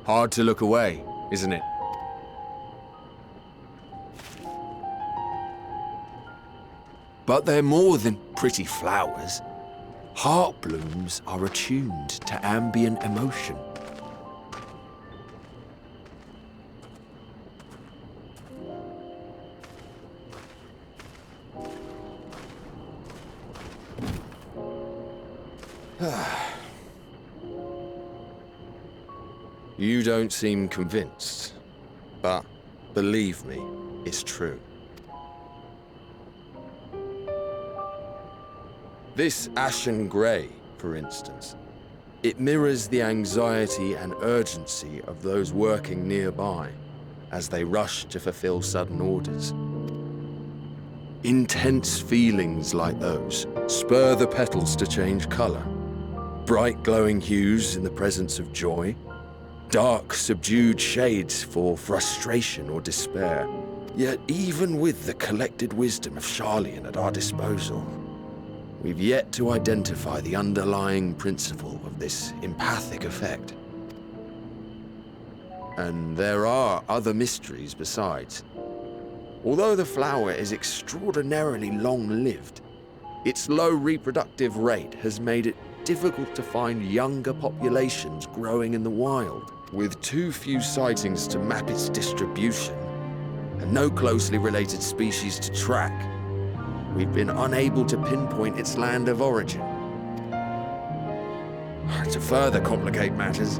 Hard to look away, isn't it? But they're more than pretty flowers. Heart blooms are attuned to ambient emotion. You don't seem convinced, but believe me, it's true. This ashen grey, for instance, it mirrors the anxiety and urgency of those working nearby as they rush to fulfill sudden orders. Intense feelings like those spur the petals to change colour. Bright glowing hues in the presence of joy, dark subdued shades for frustration or despair. Yet even with the collected wisdom of Charlian at our disposal, we've yet to identify the underlying principle of this empathic effect. And there are other mysteries besides. Although the flower is extraordinarily long-lived, its low reproductive rate has made it difficult to find younger populations growing in the wild. With too few sightings to map its distribution, and no closely related species to track, we've been unable to pinpoint its land of origin. To further complicate matters,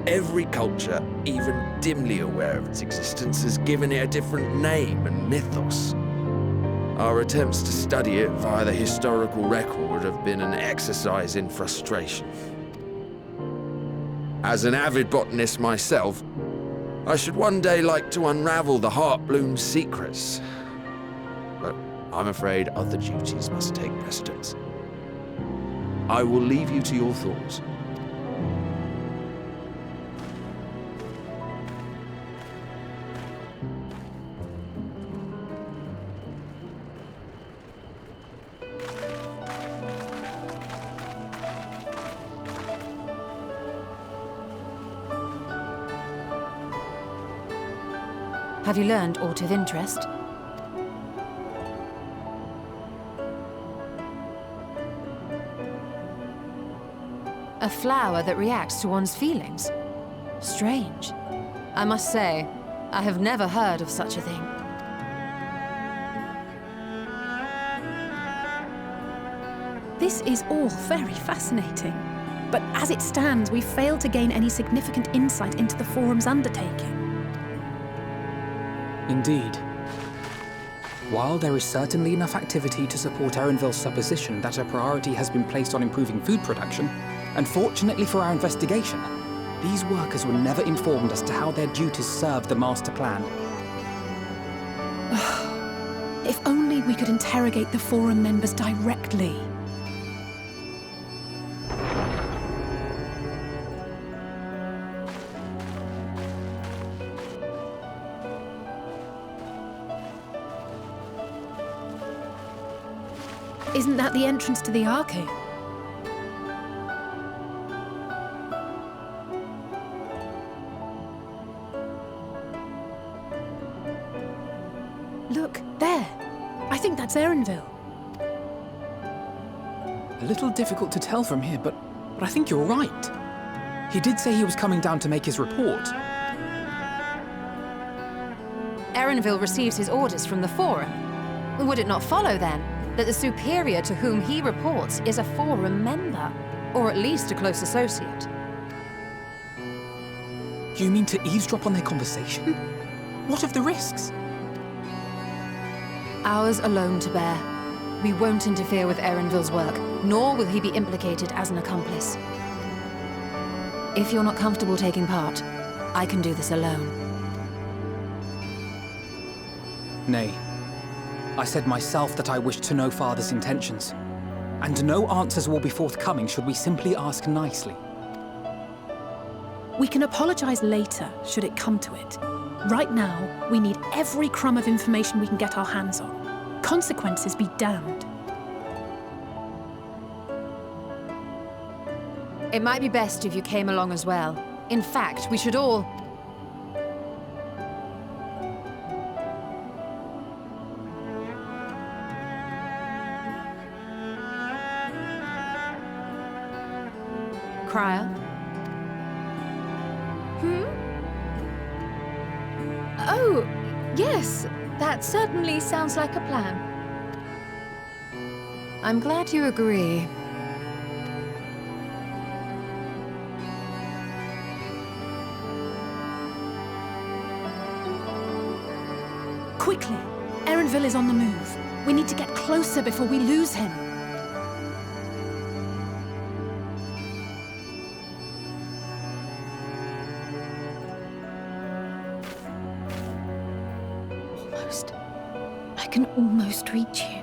every culture, even dimly aware of its existence, has given it a different name and mythos. Our attempts to study it via the historical record have been an exercise in frustration. As an avid botanist myself, I should one day like to unravel the Heartbloom's secrets. But I'm afraid other duties must take precedence. I will leave you to your thoughts. Have you learned aught of interest? A flower that reacts to one's feelings? Strange. I must say, I have never heard of such a thing. This is all very fascinating. But as it stands, we fail to gain any significant insight into the Forum's undertaking. Indeed. While there is certainly enough activity to support Erenville's supposition that a priority has been placed on improving food production, unfortunately for our investigation, these workers were never informed as to how their duties served the master plan. If only we could interrogate the Forum members directly. Isn't that the entrance to the arcade? Look, there. I think that's Erenville. A little difficult to tell from here, but I think you're right. He did say he was coming down to make his report. Erenville receives his orders from the Forum. Would it not follow, then, that the superior to whom he reports is a Forum member, or at least a close associate? You mean to eavesdrop on their conversation? What of the risks? Ours alone to bear. We won't interfere with Erenville's work, nor will he be implicated as an accomplice. If you're not comfortable taking part, I can do this alone. Nay. I said myself that I wished to know Father's intentions. And no answers will be forthcoming should we simply ask nicely. We can apologize later, should it come to it. Right now, we need every crumb of information we can get our hands on. Consequences be damned. It might be best if you came along as well. In fact, we should all... Crier? Oh, yes. That certainly sounds like a plan. I'm glad you agree. Quickly! Erenville is on the move. We need to get closer before we lose him. Almost. I can almost reach you.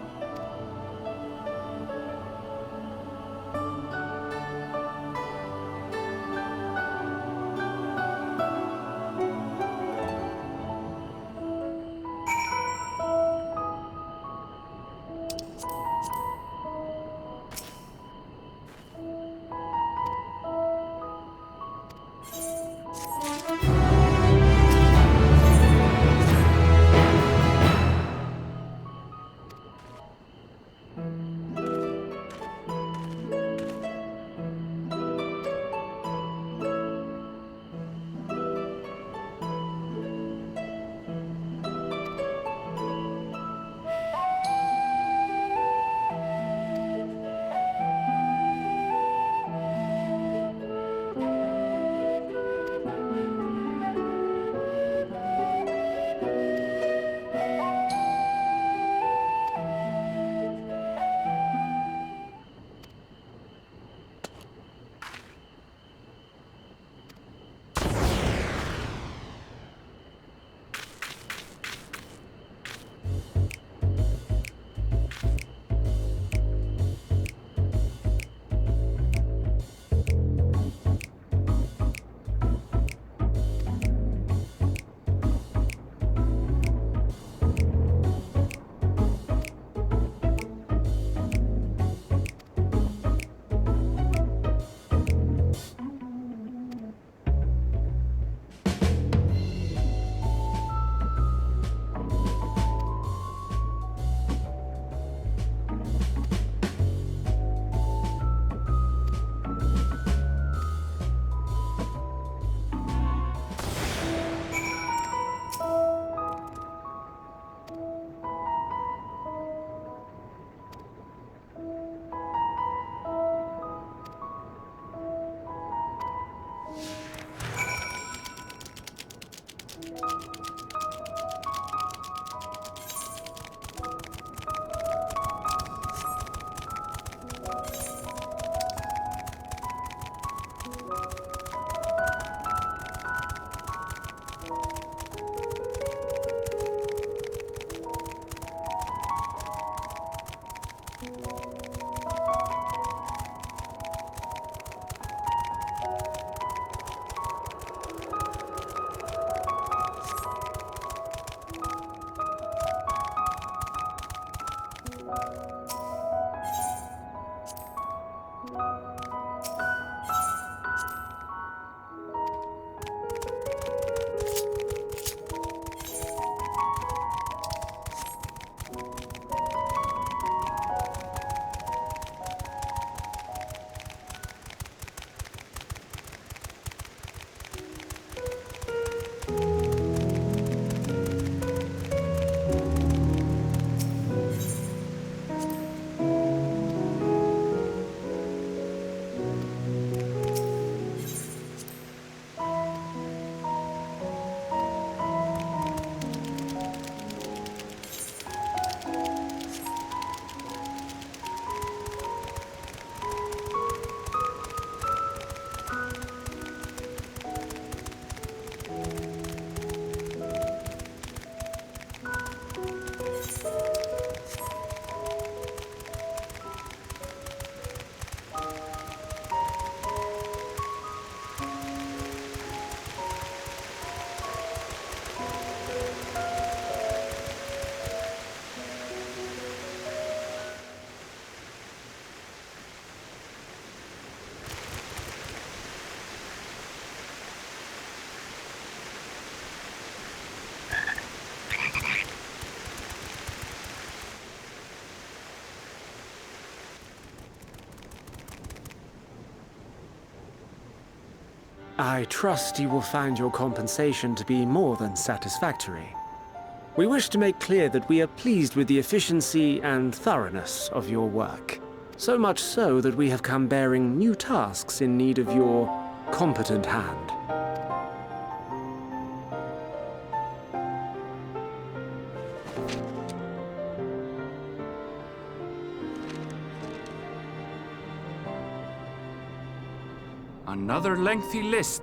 I trust you will find your compensation to be more than satisfactory. We wish to make clear that we are pleased with the efficiency and thoroughness of your work. So much so that we have come bearing new tasks in need of your competent hand. Another lengthy list.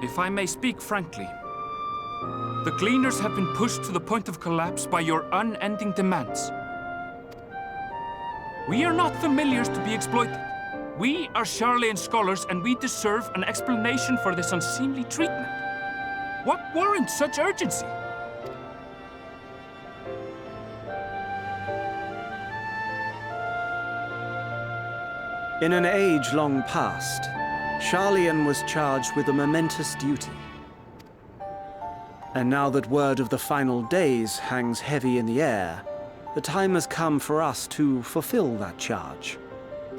If I may speak frankly, the Gleaners have been pushed to the point of collapse by your unending demands. We are not familiars to be exploited. We are Charlian scholars, and we deserve an explanation for this unseemly treatment. What warrants such urgency? In an age long past, Charlian was charged with a momentous duty. And now that word of the final days hangs heavy in the air, the time has come for us to fulfill that charge.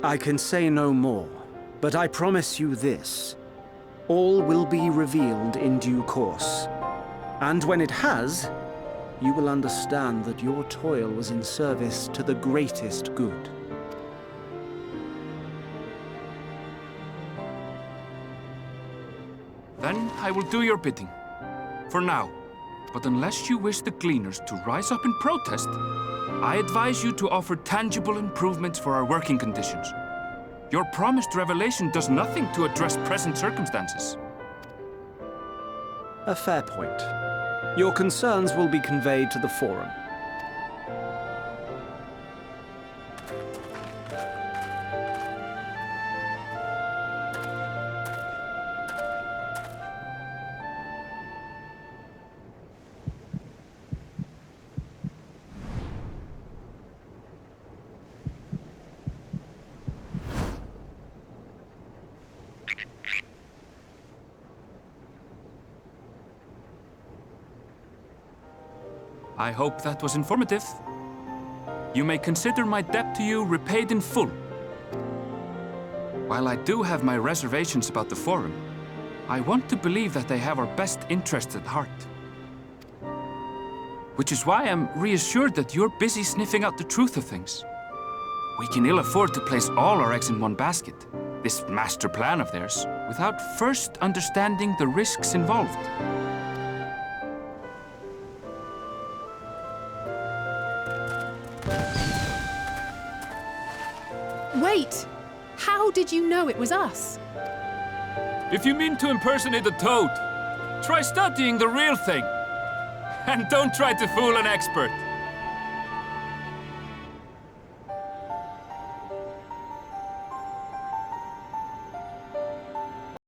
I can say no more, but I promise you this. All will be revealed in due course. And when it has, you will understand that your toil was in service to the greatest good. Then I will do your bidding. For now. But unless you wish the Gleaners to rise up in protest, I advise you to offer tangible improvements for our working conditions. Your promised revelation does nothing to address present circumstances. A fair point. Your concerns will be conveyed to the Forum. I hope that was informative. You may consider my debt to you repaid in full. While I do have my reservations about the Forum, I want to believe that they have our best interests at heart. Which is why I'm reassured that you're busy sniffing out the truth of things. We can ill afford to place all our eggs in one basket, this master plan of theirs, without first understanding the risks involved. Wait! How did you know it was us? If you mean to impersonate a toad, try studying the real thing. And don't try to fool an expert.